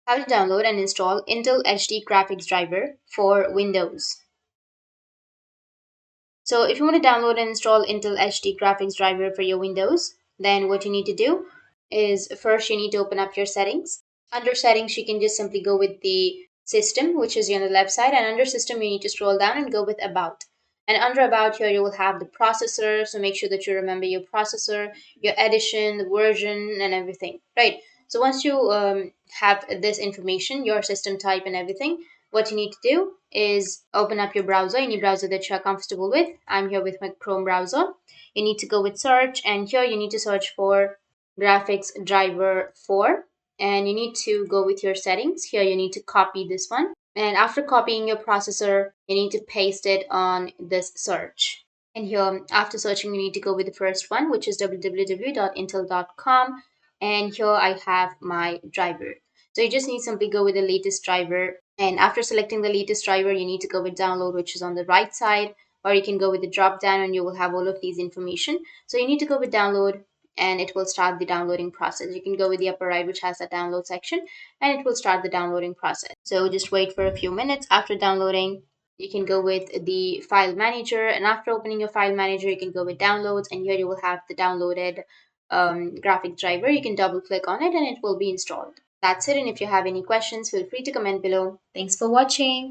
How to download and install Intel HD graphics driver for Windows. So if you want to download and install Intel HD graphics driver for your Windows, then what you need to do is first you need to open up your settings. Under settings, you can just simply go with the system, which is on the left side, and under system, you need to scroll down and go with about. And under about here, you will have the processor. So make sure that you remember your processor, your edition, the version, and everything, right? So once you have this information, your system type and everything, what you need to do is open up your browser, any browser that you are comfortable with. I'm here with my Chrome browser. You need to go with search, and here you need to search for graphics driver 4, and you need to go with your settings. Here you need to copy this one, and after copying your processor, you need to paste it on this search. And here, after searching, you need to go with the first one, which is www.intel.com. And here I have my driver. So you just need simply go with the latest driver. And after selecting the latest driver, you need to go with download, which is on the right side, or you can go with the drop down and you will have all of these information. So you need to go with download and it will start the downloading process. You can go with the upper right, which has the download section, and it will start the downloading process. So just wait for a few minutes. After downloading, you can go with the file manager, and after opening your file manager, you can go with downloads, and here you will have the downloaded graphic driver. You can double click on it and it will be installed. That's it, and if you have any questions, feel free to comment below. Thanks for watching.